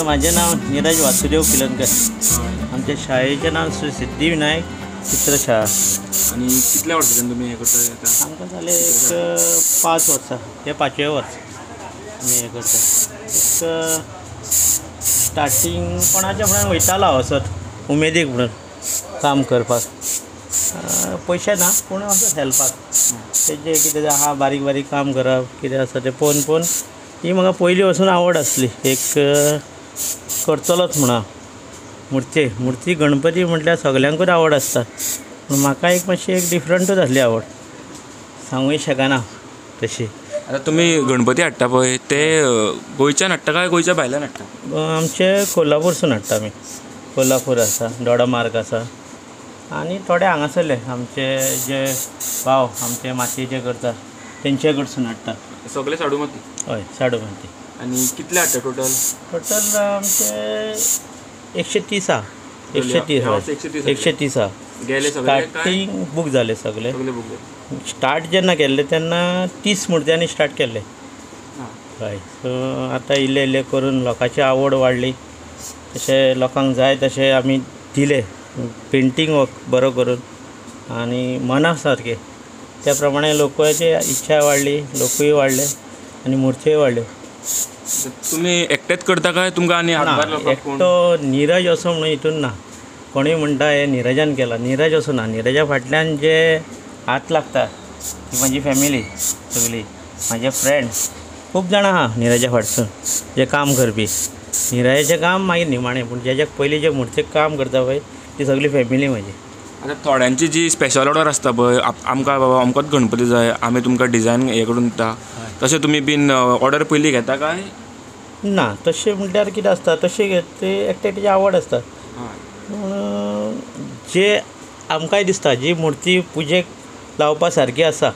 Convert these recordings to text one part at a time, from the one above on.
माझे नाव नीरज वासुदेव किलनकर. आमच्या शाळेचे नाव श्री सिद्धिविनायक चित्रशाळा. आणि कितल्या वर्षांच्यान तुम्ही हे करता? आमकां जाले एक 5 वर्सां. हे 5वें वर्स आमी हे करता. एक स्टार्टींग कोणाच्या फुड्यान वयतालो हांव असोच उमेदीक म्हणून काम करपाक. पयशे ना पूण असोच हेल्पाक तेजें कितें आहा बारीक बारीक काम करप कितें आसा तें पळोवन पळोवन ही म्हाका पयलीं वचून आवड आसली. एक करतलोच म्हणा. मुर्ती गणपती म्हटल्यार सगल्यांकूच आवड आसता पूण म्हाका एक मातशी एक डिफरंटूच आसली आवड, सांगूय शकना तशी. आता तुम्ही गणपती हाडटा पळय ते गोंयच्यान हाडटा काय गोंयच्या भायल्यान हाडटा? आमचे कोल्हापूरसून हाडटा आमी. कोल्हापूर आसा, दोडामार्ग आसा आनी थोडे हांगासरले आमचे जे भाव आमचे मातयेचे करतात तेंचे कडसून हाडटा. सगळे साडू माती? हय, साडू माती. आणि कितले हाडटा टोटल? टोटल आमचे 130 आहा. 130 आहा. गेले सगळे स्टार्टींग बूक जाले सगळे. स्टार्ट जेन्ना केल्ले तेन्ना 30 मुर्त्यांनी स्टार्ट केल्ले. हय. सो आतां इल्ले इल्ले करून लोकांची आवड वाडली. तशें लोकांक जाय तशें आमी दिले पेंटींग वर्क बरो करून आनी मना सारके त्या प्रमाणे लोकांची इच्छा वाडली, लोकूय वाडले आनी मुर्त्योय वाडल्यो. तुम्ही एकटेच करता काय तुमकां आनी हातभार लावपाक एकटो नीरज असो म्हणून हितून ना. कोणूय म्हणटा हे नीरजान केला, नीरज असो ना. नीरजा फाटल्यान जे हात लागता ती म्हाजी फॅमिली सगळी, म्हाजे फ्रेंड खूब जाणां आहा नीरजा फाटसून जे काम करपी. नीरजाचें काम मागीर निमाणें पूण जेज्याक पयलीं जे मुर्तेक काम करता पळय ती सगळी फॅमिली म्हाजी. आतां थोड्यांची जी स्पेशल ऑर्डर आसता पळय, आमकां बाबा अमकोच गणपती जाय, आमी तुमकां डिजायन हे करून दिता, तशें तुमी बीन ऑर्डर पयलीं घेता काय? ना, तशें म्हटल्यार कितें आसता तशें घेत ते एकट्याची आवड आसता. पूण जे आमकांय दिसता जी मुर्ती पुजेक लावपा सारकी आसा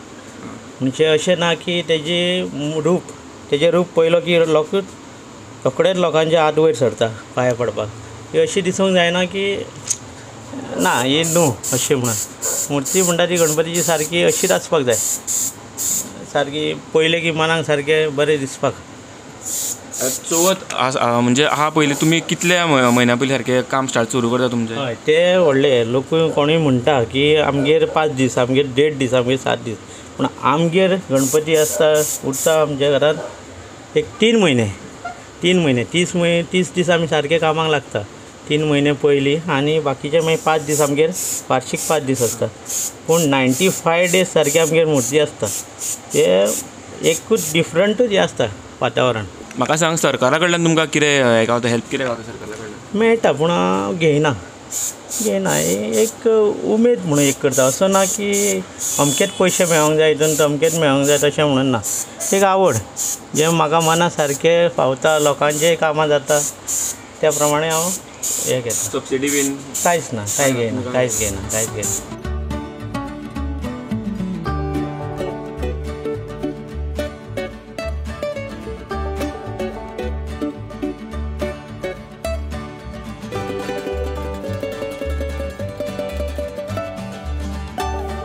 म्हणजे अशें ना की तेजें रूप पयलो की रोखडेच लोकांच्या हात वयर सरता पांया पडपाक. ही अशी दिसूंक जायना की ना ही न्हू अशें म्हणून. मुर्ती म्हणटा ती गणपतीची सारकी अशीच आसपाक जाय, सारकी पयले की मनाक सारकें बरें दिसपाक. चवथ म्हणजे आहा पयलीं तुमी कितल्या म्हयन्या पयलीं सारकें काम स्टार्ट सुरू करता तुमचें? हय, ते व्हडले लोक कोणूय म्हणटा की आमगेर 5 दीस, आमगेर 1.5 दीस, आमगेर 7 दीस. पूण आमगेर गणपती आसता उरता आमच्या घरांत एक 3 म्हयने 30 दीस आमी सारके कामाक लागता. 3 म्हयने पयलीं आनी बाकीचे मागीर 5 दीस आमगेर वार्शीक 5 दीस आसता. पूण 95 डेज सारकी आमगेर मुर्ती आसता. ते एकूच डिफरंटूच हें आसता वातावरण. म्हाका सांग, सरकारा कडल्यान तुमकां कितें हें गावता, हेल्प कितें गावता सरकारा कडल्यान? मेळटा पूण हांव घेयना. एक उमेद म्हणून एक करता. असो ना की अमकेच पयशे मेळोंक जाय हितून अमकेच मेळोंक जाय तशें म्हणून ना. एक आवड जें म्हाका मना सारकें फावता, लोकांचेय कामां जाता त्या प्रमाणे हांव हें घेता. सबसिडी बीन कांयच ना, कांयच घेयना.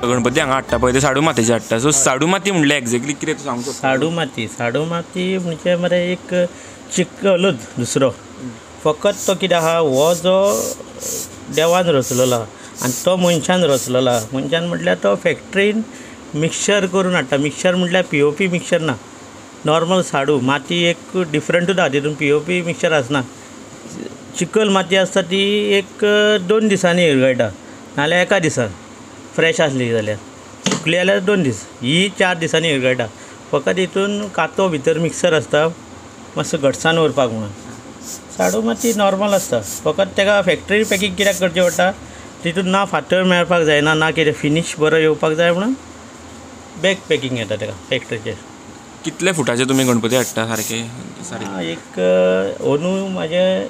गणपती हांगा हाडटा पळय ते साडू मातयेचे हाडटा. सो साडू माती म्हणल्यार एक्झॅक्टली कितें तूं सांगूंक शकता? साडू माती म्हणजे मरे एक चिकलूच दुसरो. फकत तो कितें आहा, हो जो देवान रचलेलो आनी तो मनशान रचलेलो आहा. मनशान म्हटल्यार तो फॅक्टरीन मिक्सचर करून हाडटा. मिक्सचर म्हटल्यार POP मिक्सचर ना, नॉर्मल साडू माती एक डिफरंटूच आहा. तितून POP मिक्सचर आसना. चिकल माती आसता ती एक 2 दिसांनी इरगळटा, नाजाल्यार एका दिसान फ्रेश आसली जाल्यार. सुकली जाल्यार 2 दीस. ही 4 दिसांनी इरगळटा. फकत हितून कातो भितर मिक्सर आसता मातसो घटसाण उरपाक म्हणून. साडू माती नॉर्मल आसता, फकत ताका फॅक्टरी पॅकींग कित्याक करचें पडटा, तितून ना फातर मेळपाक जायना, ना कितें फिनीश बरो येवपाक जाय म्हणून बॅग पॅकींग येता ताका फॅक्टरीचेर. कितले फुटाचे तुमी गणपती हाडटा सारके? एक अंदू म्हाजे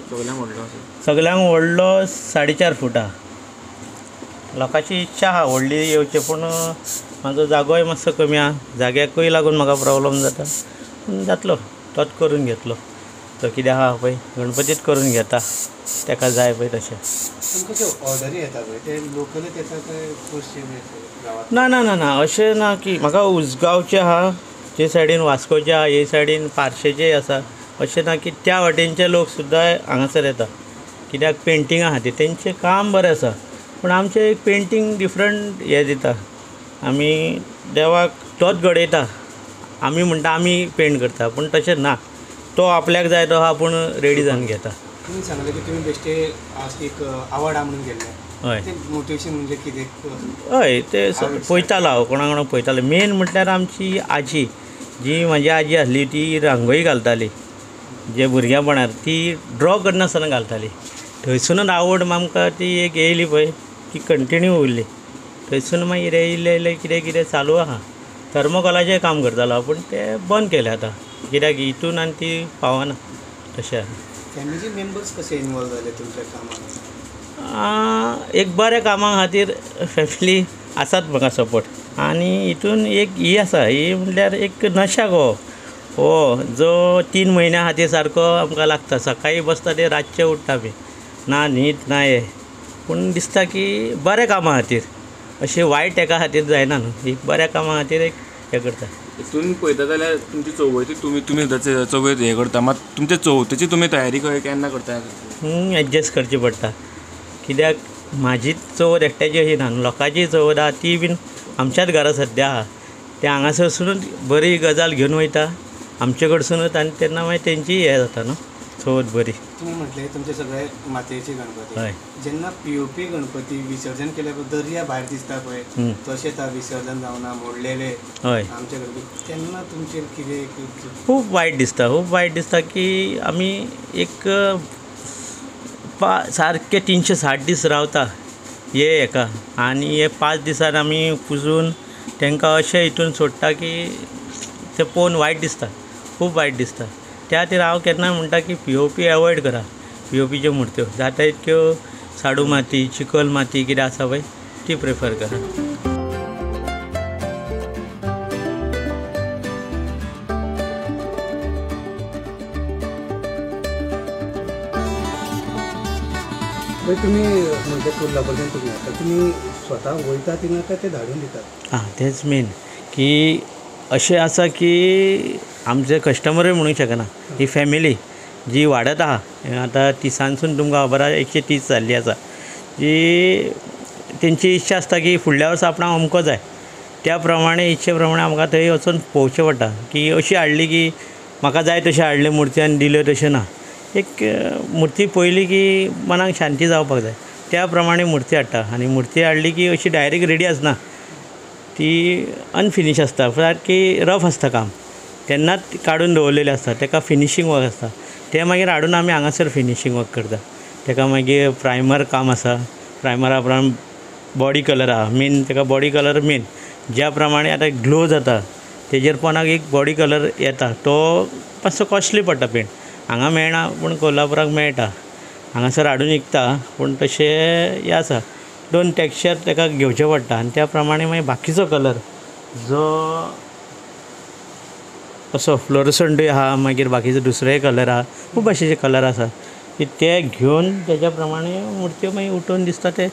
सगळ्यांक व्हडलो 4.5 फुटा. लोकांची इच्छा आहा व्हडली येवचे पूण म्हाजो जागोय मातसो कमी आहा. जाग्याकूय लागून म्हाका प्रॉब्लम जाता. पूण जातलो तोच करून घेतलो. तो कितें आहा पळय गणपतीच करून घेता ताका जाय पळय तशें. ना अशें ना की म्हाका उसगांवचे आहा ते सायडीन, वास्कोचे आहा हे सायडीन, पार्शेचे आसा. अशें ना की त्या वाटेनचे लोक सुद्दां हांगासर येता, कित्याक पेंटिंगा खातीर तेंचें काम बरें आसा. पूण आमचें एक पेंटींग डिफरंट हें दिता. आमी देवाक तोच घडयता, आमी म्हणटा आमी पेंट करता, पूण तशें ना. तो आपल्याक जाय तो आपूण रेडी जावन घेता. तुम्ही सांगले की तुम्ही बेश्टे आज एक आवड म्हणून गेल्ले. हय ते मोटिवेशन म्हणजे कितें? हय ते पळयतालो हांव कोणा कोणाक पळयतालो. मेन म्हटल्यार आमची आजी, जी म्हाजी आजी आसली ती रांगोळी घालताली. जे भुरग्यापणार ती ड्रॉ करनासतना घालताली. थंयसुनूच आवड आमकां ती एक येयली पळय, ती कंटिन्यू उरली. थंयसून मागीर इल्लें कितें कितें चालू आहा. थर्मोकॉलाचें काम करतालो पूण तें बंद केलें आतां, कित्याक हितून आनी ती पावना तशें. फॅमिली मेंबर्स कसे इन्वॉल्व जाले तुमच्या कामात? एक बऱ्या कामा खातीर फॅमिली आसात म्हाका सपोर्ट. आनी हितून एक ही आसा, ही म्हणल्यार एक नशा हो जो 3 म्हयन्या खातीर सारको आमकां लागता. सकाळी बसता ते रातचे उठटा बी, ना न्हीद ना हें. पूण दिसता की बऱ्या कामा खातीर, अशें वायट एका खातीर जायना न्हू. एक बऱ्या कामा खातीर एक हें करता. हितून पळयता जाल्यार तुमची चवथी तुमी चवथ हें करता, मात तुमच्या चवथीची तुमी तयारी केन्ना करता? एडजस्ट करची पडटा, कित्याक म्हाजी चवथ एकट्याची अशी ना. लोकांची चवथ आहा ती बीन आमच्याच घरा सद्या आहा. ते हांगासरसूनच बरी गजाल घेवन वयता आमचे कडसूनच, आनी तेन्ना मागीर तेंची हें जाता न्हू चवथ बरी. तुम्ही म्हटले तुमचे सगळे मातयेचे गणपती. हय. जेन्ना पीओपी गणपती विसर्जन केल्या दर्या भायर दिसता पळय, तशें ता विसर्जन जावना मोडलेले हय आमचे गणपती, तेन्ना तुमचेर कितें? खूब वायट दिसता की आमी एक सारके 360 दीस रावता हे हेका, आनी हे 5 दिसान आमी पुजून तांकां अशें हितून सोडटा की तें पळोवन वायट दिसता, खूब वायट दिसता. त्या खातीर हांव केन्ना म्हणटा की पीओपी एवॉयड करा. पीओपीच्यो मुर्त्यो जाता तितक्यो साडू माती, चिकल माती कितें आसा पळय ती प्रिफर करा. तुम्ही म्हणजे कोल्हापूरच्यान तुम्ही येता, तुम्ही स्वता वयता थिंगा काय ते धाडून दितात? तेच मेन की अशें आसा की आमचे कस्टमरूय म्हणूंक शकना. ही फॅमिली जी वाडत आहा आतां 30सांसून तुमकां खबर आहा 130 जाल्ली आसा, जी तेंची इच्छा आसता की फुडल्या वर्सा आपणाक अमको जाय. त्या प्रमाणे इच्छे प्रमाणे आमकां थंय वचून पळोवचें पडटा की अशी हाडली की म्हाका जाय तशें हाडलें मुर्ती आनी दिल्यो तशें ना. एक मुर्ती पळयली की मनाक शांती जावपाक जाय, त्या प्रमाणे मुर्ती हाडटा. आनी मुर्ती हाडली की अशी डायरेक्ट रेडी आसना, ती अनफिनीश आसता, सारकी रफ आसता काम. तेन्नाच काडून दवरलेलें आसता, ताका फिनिशींग वर्क आसता. ते मागीर हाडून आमी हांगासर फिनिशींग वर्क करता. ताका मागीर प्रायमर काम आसा, प्रायमरा प्रमाण बॉडी कलर आहा, मेन ताका बॉडी कलर मेन. ज्या प्रमाणे आतां ग्लो जाता तेजेर पोनाक एक बॉडी कलर येता, तो मातसो कॉस्टली पडटा पेंट. हांगा मेळना पूण कोल्हापुराक मेळटा, हांगासर हाडून विकता. पूण तशें हें आसा, 2 टॅक्स्चर ताका घेवचे पडटा. आनी त्या प्रमाणे मागीर बाकीचो कलर जो असो फ्लोरसंटूय आहा, मागीर बाकीचो दुसरोय कलर आहा, खूब भाशेचे कलर आसा की ते घेवन तेज्या प्रमाणे मुर्त्यो मागीर उठोवन दिसता. ते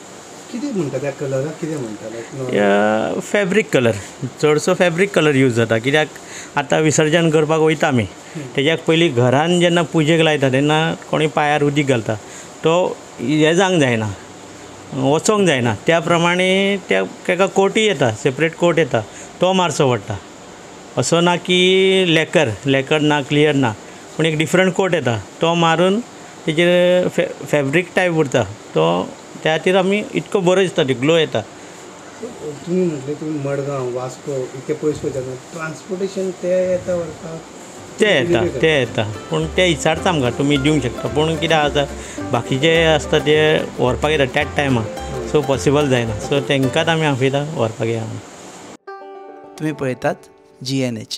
कितें म्हणटा त्या कलराक, कितें म्हणटा? फॅब्रीक कलर, चडसो फॅब्रीक कलर यूज जाता. कित्याक आतां विसर्जन करपाक वयता आमी, तेज्याक पयलीं घरान जेन्ना पुजेक लायता तेन्ना कोणी पांयार उदीक घालता, तो हें जावंक जायना, वचोंक जायना. त्या प्रमाणे ताका कोटी येता, सेपरेट कोट येता, तो मारचो पडटा. असो ना की लेकर ना, क्लियर ना, पूण एक डिफरंट कोट येता, तो मारून तेजेर फॅब्रीक टायप उरता. तो त्या खातीर आमी इतको बरो दिसता, ग्लो येता. तुम्ही म्हटले तुम्ही मडगांव, वास्को इतके पयस वयता, ट्रान्सपोर्टेशन ते येता व्हरपाक? ते येता पूण ते विचारता आमकां तुमी दिवंक शकता. पूण कित्याक आसा बाकीचे आसता ते व्हरपाक येता त्याच टायमार, सो पॉसिबल जायना. सो तांकांच आमी आपयता व्हरपाक या. तुम्ही पळयतात GNH.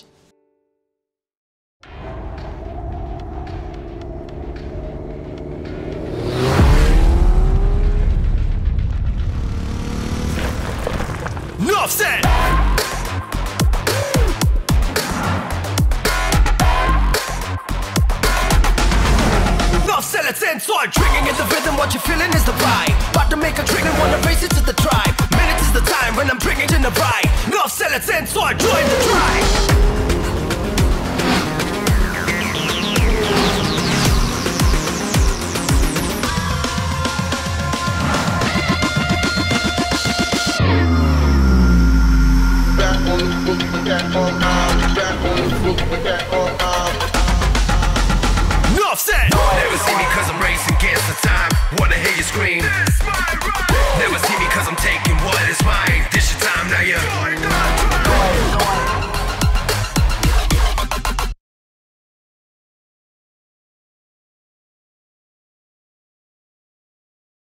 Enough said. Enough said, let's end. So I'm drinking in the rhythm, what you're feeling is the vibe. About to make a drink and wanna race it to the tribe. Minutes is the time when I'm drinking in the ride. Enough said, let's end. So I join the tribe. Enough said. Never see me cause I'm racing against the time. Wanna hear you scream. Never see me